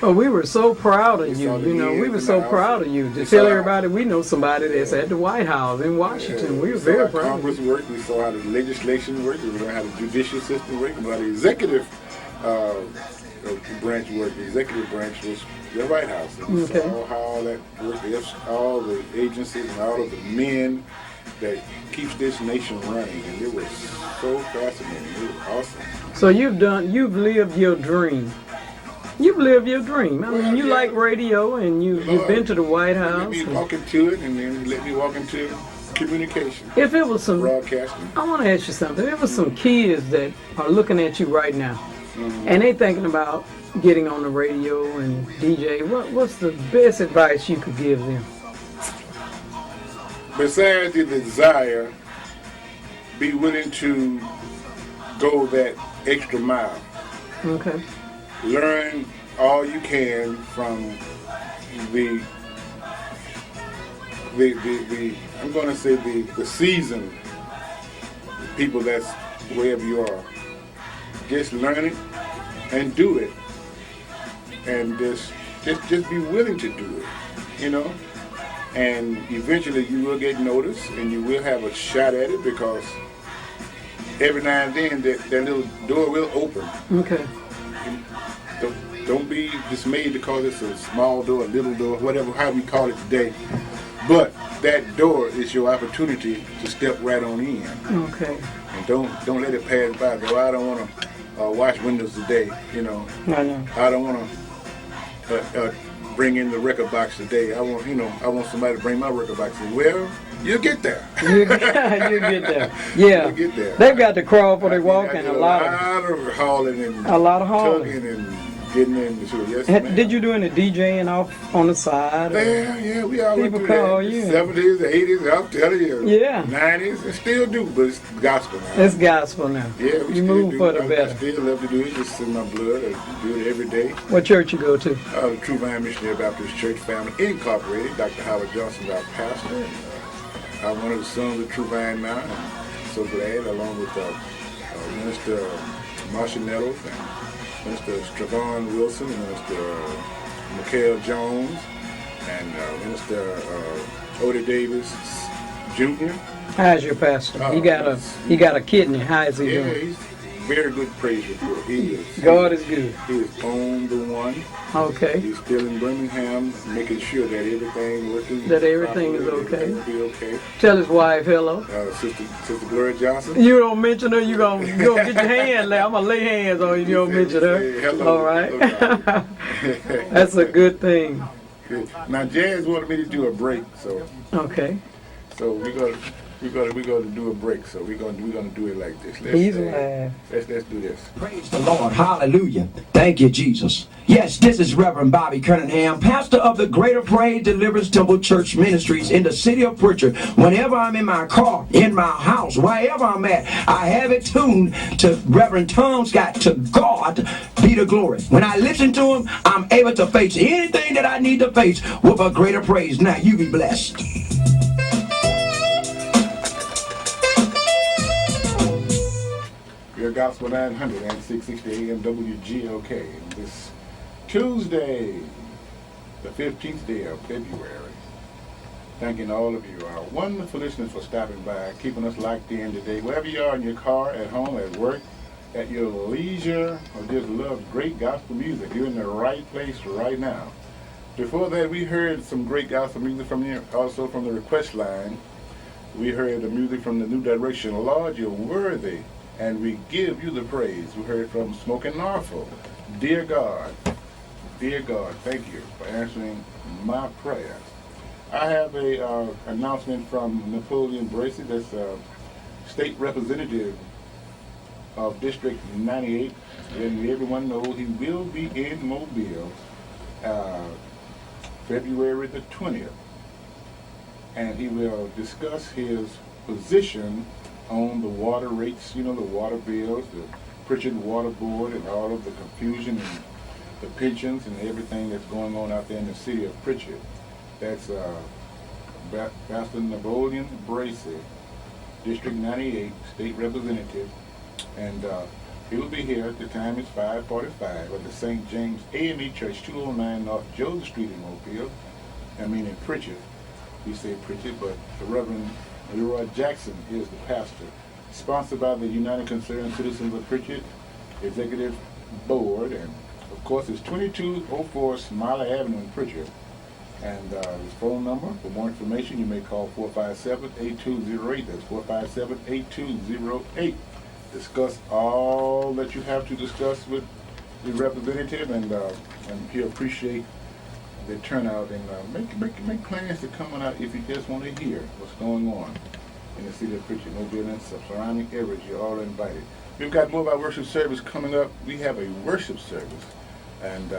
Speaker 1: Oh, we were so proud of you. We were so proud of you. To tell everybody we know somebody that's at the White House in Washington.
Speaker 5: Yeah.
Speaker 1: We were very proud.
Speaker 5: Congress worked. We saw how the legislation worked. We learned how the judicial system worked. We learned how the executive branch worked. The executive branch was the White House. And we saw how all that worked. All the agencies and all of the men that keeps this nation running, and it was so fascinating. It was awesome.
Speaker 1: So you've lived your dream. You've lived your dream. I mean, you like radio, and you've been to the White House.
Speaker 5: Let me walk into it, and then let me walk into communication.
Speaker 1: If it was some
Speaker 5: broadcasting,
Speaker 1: I want to ask you something. If it was some kids that are looking at you right now, and they thinking about getting on the radio and DJ, what's the best advice you could give them?
Speaker 5: Besides the desire, be willing to go that extra mile.
Speaker 1: Okay.
Speaker 5: Learn all you can from the I'm going to say the seasoned people that's wherever you are. Just learn it and do it, and just be willing to do it, And eventually you will get noticed, and you will have a shot at it, because every now and then that little door will open.
Speaker 1: Okay.
Speaker 5: Don't be dismayed because it's a small door, a little door, whatever, how we call it today. But that door is your opportunity to step right on in.
Speaker 1: Okay.
Speaker 5: And don't let it pass by. Though I don't want to wash windows today, you know.
Speaker 1: I know.
Speaker 5: I don't want to bring in the record box today. I want somebody to bring my record box in. Well, you'll get there.
Speaker 1: You get there. Yeah.
Speaker 5: You'll get there.
Speaker 1: They've got to crawl before they walk,
Speaker 5: I
Speaker 1: and
Speaker 5: did
Speaker 1: a lot of
Speaker 5: hauling and tugging and getting in. So yes, ma'am.
Speaker 1: Did you do any DJing off on the side?
Speaker 5: Yeah, we all went
Speaker 1: People
Speaker 5: through
Speaker 1: call
Speaker 5: that.
Speaker 1: you.
Speaker 5: 70s, 80s, I'm telling you.
Speaker 1: Yeah.
Speaker 5: 90s, and still do, but it's gospel now.
Speaker 1: It's gospel now.
Speaker 5: Yeah, we
Speaker 1: You
Speaker 5: still
Speaker 1: move
Speaker 5: do.
Speaker 1: for the
Speaker 5: I
Speaker 1: better.
Speaker 5: still love to do it. It's in my blood. I do it every day.
Speaker 1: What church you go to?
Speaker 5: The True Vine Missionary Baptist Church Family Incorporated. Dr. Howard Johnson is our pastor. And, I'm one of the sons of True Vine now. And I'm so glad, along with Minister Marsha Nettles and Minister Stravon Wilson, and Minister Mikhail Jones, and Minister Odie Davis Jr.
Speaker 1: How's your pastor?
Speaker 5: Oh,
Speaker 1: he got a kidney. How is he
Speaker 5: Yeah,
Speaker 1: doing?
Speaker 5: he's very good praise report. He is.
Speaker 1: God is good.
Speaker 5: He is on the one.
Speaker 1: Okay.
Speaker 5: He's still in Birmingham, making sure that everything working.
Speaker 1: That everything is
Speaker 5: properly,
Speaker 1: okay.
Speaker 5: everything will be okay.
Speaker 1: Tell his wife hello.
Speaker 5: Sister Gloria Johnson.
Speaker 1: You don't mention her, you gonna get your hand laid. I'm gonna lay hands on you. You don't mention her.
Speaker 5: Say hello.
Speaker 1: All right.
Speaker 5: Hello.
Speaker 1: That's a good thing.
Speaker 5: Good. Now Jazz wanted me to do a break, so
Speaker 1: Okay.
Speaker 5: we're gonna do a break. So we're gonna do it like this.
Speaker 1: He's alive.
Speaker 5: Let's do this.
Speaker 6: Praise the Lord. Hallelujah. Thank you, Jesus. Yes, this is Reverend Bobby Cunningham, pastor of the Greater Praise Deliverance Temple Church Ministries in the city of Pritchard. Whenever I'm in my car, in my house, wherever I'm at, I have it tuned to Reverend Tom Scott. To God be the glory. When I listen to him, I'm able to face anything that I need to face with a greater praise. Now, you be blessed.
Speaker 5: Your Gospel 900 and 660 AM WGOK. And this Tuesday, the 15th day of February. Thanking all of you, our wonderful listeners, for stopping by, keeping us locked in today. Wherever you are, in your car, at home, at work, at your leisure, or just love great gospel music, you're in the right place right now. Before that, we heard some great gospel music from you, also from the request line. We heard the music from the New Direction. Lord, you're worthy, and we give you the praise. We heard from Smoking Norfolk. Dear God, thank you for answering my prayer. I have a announcement from Napoleon Bracey, that's state representative of District 98, and everyone knows he will be in Mobile February the 20th, and he will discuss his position on the water rates, the water bills, the Pritchard Water Board, and all of the confusion and the pensions and everything that's going on out there in the city of Pritchard. That's Pastor Napoleon Bracey, District 98, State Representative, and he will be here. The time is 5:45 at the St. James AME Church, 209 North Joseph Street in Mobile. In Pritchard. We say Pritchard, but the Reverend Leroy Jackson is the pastor. Sponsored by the United Concerned Citizens of Pritchard Executive Board, and of course it's 2204 Smiley Avenue in Pritchard. And his phone number, for more information, you may call 457-8208. That's 457-8208. Discuss all that you have to discuss with the representative, and he'll appreciate the turnout, and make plans to come out if you just want to hear what's going on in the city of Pritchard, Mobile, and surrounding areas. You're all invited. We've got more of our worship service coming up. We have a worship service, and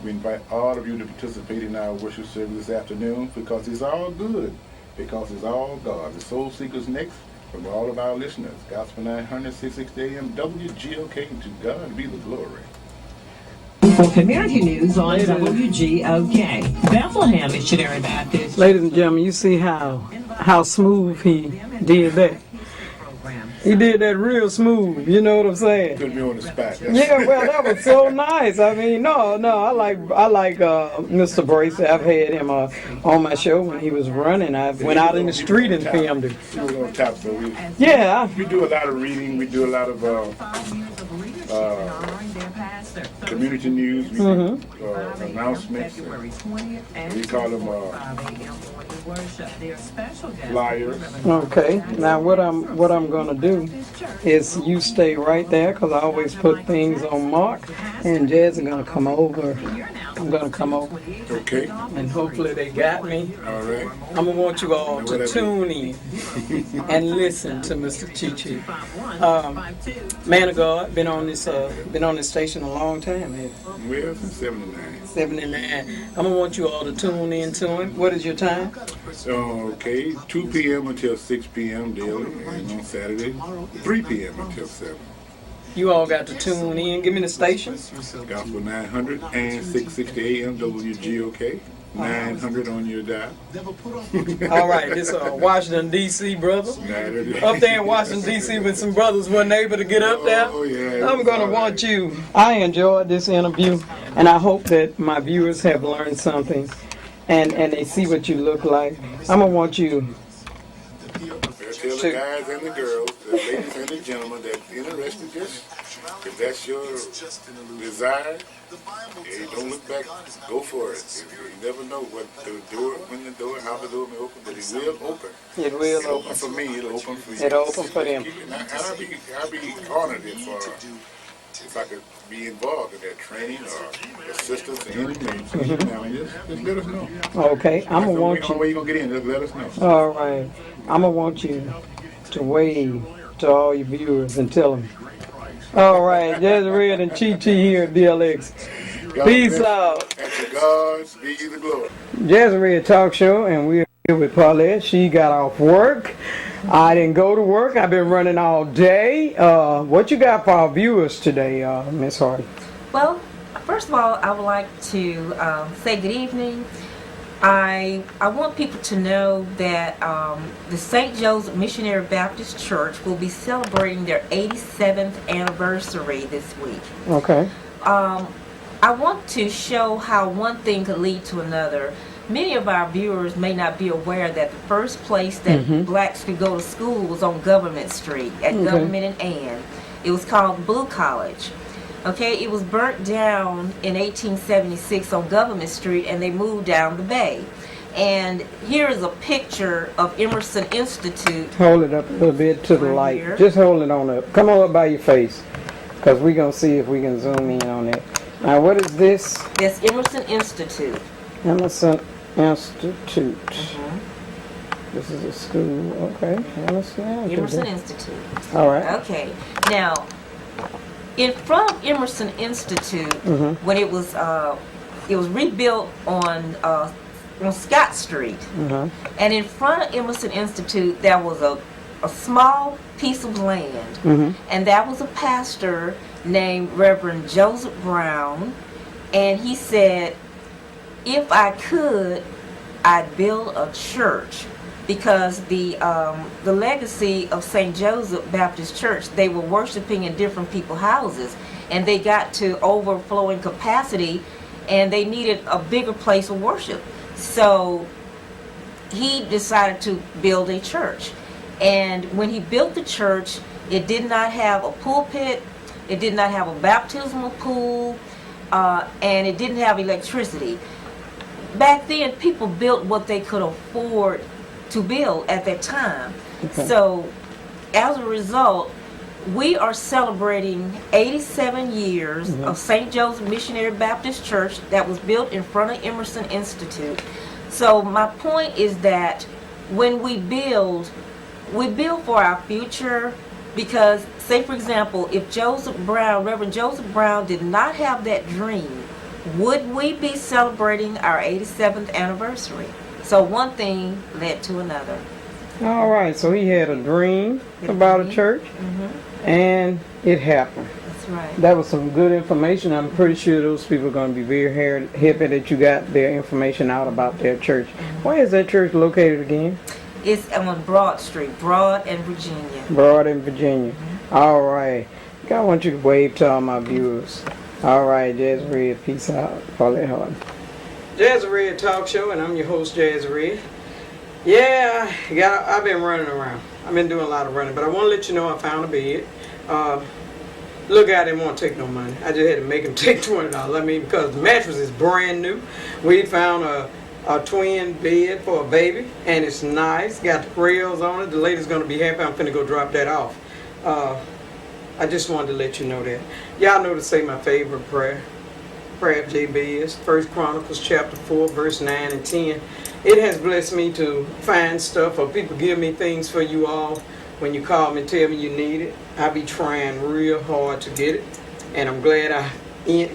Speaker 5: we invite all of you to participate in our worship service this afternoon, because it's all good, because it's all God. The Soul Seekers next, from all of our listeners. Gospel 900, 660 AM, WGOK, and to God be the glory.
Speaker 7: For community news on WGOK, Bethlehem Missionary Baptist.
Speaker 1: Ladies and gentlemen, you see how smooth he did that. He did that real smooth, you know what I'm saying?
Speaker 5: Put me on the spot.
Speaker 1: Yeah, well, that was so nice. I like Mr. Bracey. I've had him on my show when he was running. I went out in the street and filmed him.
Speaker 5: He was on top, so
Speaker 1: Yeah.
Speaker 5: we do a lot of reading. We do a lot of community news. We do announcements. We call them flyers.
Speaker 1: Okay. Now what I'm gonna do is you stay right there because I always put things on mark, and Jazzy gonna come over. I'm gonna come over,
Speaker 5: Okay.
Speaker 1: and hopefully they got me.
Speaker 5: All right.
Speaker 1: I'm gonna want you all to tune in and listen to Mr. Chee-Chee. Man of God, been on this station a long time, man.
Speaker 5: Well, since 79.
Speaker 1: 79. I'm gonna want you all to tune in to him. What is your time?
Speaker 5: Okay, 2 p.m. until 6 p.m. daily, and on Saturday, 3 p.m. until 7.
Speaker 1: You all got to tune in. Give me the station.
Speaker 5: Gospel 900 and 660 AM WGOK. 900 on your dial.
Speaker 1: All right, this Washington D.C. brother. Up there in Washington D.C. when some brothers weren't able to get up there.
Speaker 5: Oh, yeah,
Speaker 1: I'm gonna want you. I enjoyed this interview, and I hope that my viewers have learned something, and they see what you look like. I'm gonna want you.
Speaker 5: Tell the guys and the girls, the ladies and the gentlemen that's interested, just if that's your desire, hey, don't look back, go for it. You never know what the door, when the door, how the door may open, but it will open.
Speaker 1: It will
Speaker 5: It'll
Speaker 1: open.
Speaker 5: for me, it'll open for you.
Speaker 1: It'll open for them.
Speaker 5: And I'll be honored if I could be involved in that training or assistance in any means. Just let us know.
Speaker 1: Okay, I'm gonna want
Speaker 5: Where
Speaker 1: you.
Speaker 5: you gonna get in? Just let us know.
Speaker 1: All right, I'm gonna want you to wave to all your viewers and tell them. All right, Jazzy and Chee-Chee here at DLX.
Speaker 5: God
Speaker 1: Peace
Speaker 5: bless.
Speaker 1: out.
Speaker 5: And to God be the glory.
Speaker 1: Jazzy Talk Show, and we're here with Paulette. She got off work. I didn't go to work. I've been running all day. What you got for our viewers today, Miss Hardy?
Speaker 8: Well, first of all, I would like to say good evening. I want people to know that the St. Joseph Missionary Baptist Church will be celebrating their 87th anniversary this week.
Speaker 1: Okay.
Speaker 8: I want to show how one thing could lead to another. Many of our viewers may not be aware that the first place that blacks could go to school was on Government Street at Government and Ann. It was called Blue College. Okay, it was burnt down in 1876 on Government Street, and they moved down the bay. And here is a picture of Emerson Institute.
Speaker 1: Hold it up a little bit to the
Speaker 8: Right
Speaker 1: light.
Speaker 8: here.
Speaker 1: Just hold it on up. Come on up by your face, because we're going to see if we can zoom in on it. Now, what is this?
Speaker 8: That's Emerson Institute.
Speaker 1: Emerson Institute. This is a school. Okay.
Speaker 8: Emerson Institute.
Speaker 1: All right.
Speaker 8: Okay. Now, in front of Emerson Institute, when it was rebuilt on Scott Street, and in front of Emerson Institute there was a small piece of land, and that was a pastor named Reverend Joseph Brown, and he said, if I could, I'd build a church. Because the legacy of St. Joseph Baptist Church, they were worshiping in different people's houses, and they got to overflowing capacity, and they needed a bigger place of worship. So he decided to build a church. And when he built the church, it did not have a pulpit, it did not have a baptismal pool, and it didn't have electricity. Back then, people built what they could afford to build at that time. So as a result, we are celebrating 87 years of St. Joseph Missionary Baptist Church that was built in front of Emerson Institute. So my point is that when we build for our future, because say for example, if Reverend Joseph Brown did not have that dream, would we be celebrating our 87th anniversary? So one thing led to another.
Speaker 1: All right. So he had a dream about a church, and it happened.
Speaker 8: That's right.
Speaker 1: That was some good information. I'm pretty sure those people are going to be very happy that you got their information out about their church. Where is that church located again?
Speaker 8: It's on Broad Street, Broad and Virginia.
Speaker 1: Broad in Virginia. All right. I want you to wave to all my viewers. All right, Jazzy, peace out. Paulette Hardy. Jazzy Talk Show, and I'm your host, Jazzy. Yeah, I've been running around. I've been doing a lot of running, but I want to let you know I found a bed. Little guy didn't want to take no money. I just had to make him take $20. I mean, because the mattress is brand new. We found a twin bed for a baby, and it's nice. Got the rails on it. The lady's gonna be happy. I'm finna go drop that off. I just wanted to let you know that. Y'all know to say my favorite prayer. Prayer of JB is 1 Chronicles chapter 4, verse 9 and 10. It has blessed me to find stuff, or people give me things for you all when you call me and tell me you need it. I be trying real hard to get it, and I'm glad I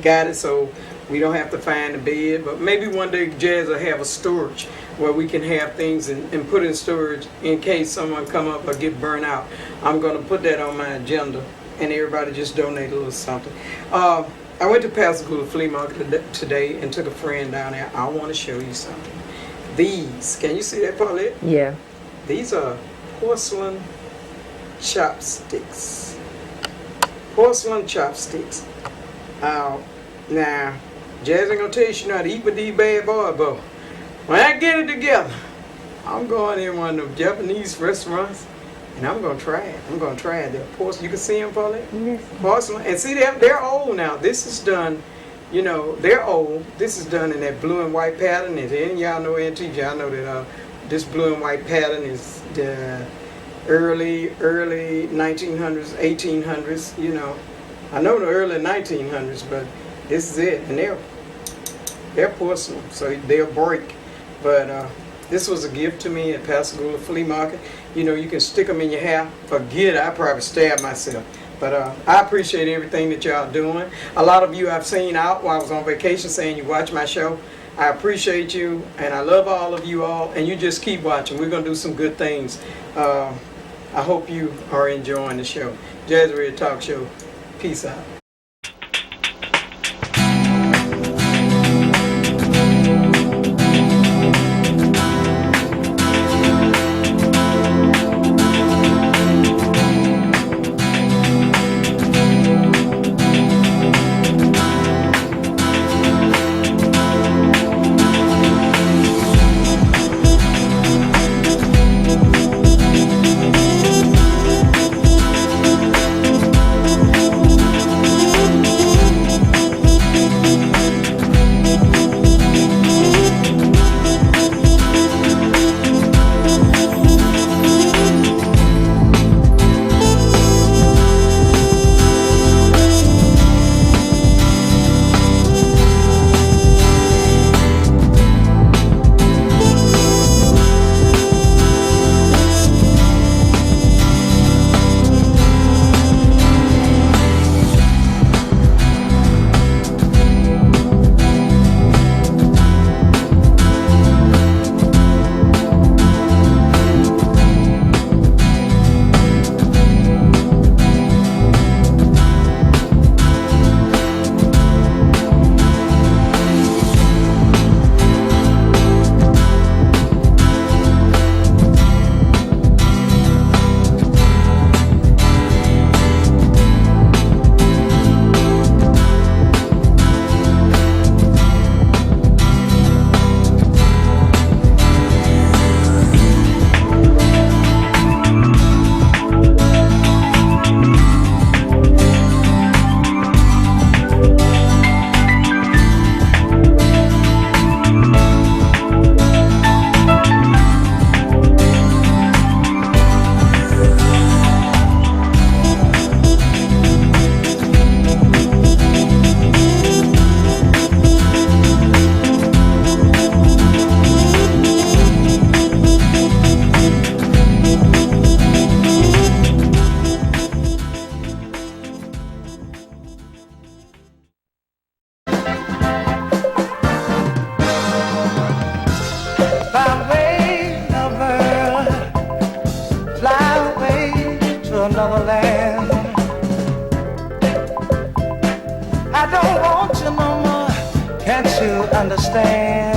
Speaker 1: got it so we don't have to find the bed. But maybe one day Jazz will have a storage where we can have things and put in storage in case someone come up or get burnt out. I'm going to put that on my agenda, and everybody just donate a little something. I went to Pascagoula Flea Market today and took a friend down there. I want to show you something. These, can you see that, Paulette?
Speaker 8: Yeah.
Speaker 1: These are porcelain chopsticks. Porcelain chopsticks. Now, Jazz ain't gonna tell you she know how to eat with these bad boys, but when I get it together, I'm going in one of them Japanese restaurants and I'm gonna try it. I'm gonna try it. They're porcelain. You can see them, Paulette?
Speaker 8: Yes.
Speaker 1: Porcelain. And see, they're old now. This is done, you know, they're old. This is done in that blue and white pattern. And any y'all know antique, y'all know that this blue and white pattern is the early 1900s, 1800s, you know. I know the early 1900s, but this is it. And they're porcelain, so they'll break. But this was a gift to me at Pascagoula Flea Market. You know, you can stick them in your hair. Forget it, I probably stab myself. But I appreciate everything that y'all doing. A lot of you I've seen out while I was on vacation saying you watch my show. I appreciate you, and I love all of you all, and you just keep watching. We're going to do some good things. I hope you are enjoying the show. Jazzy Talk Show. Peace out.
Speaker 9: another land. I don't want you no more, can't you understand?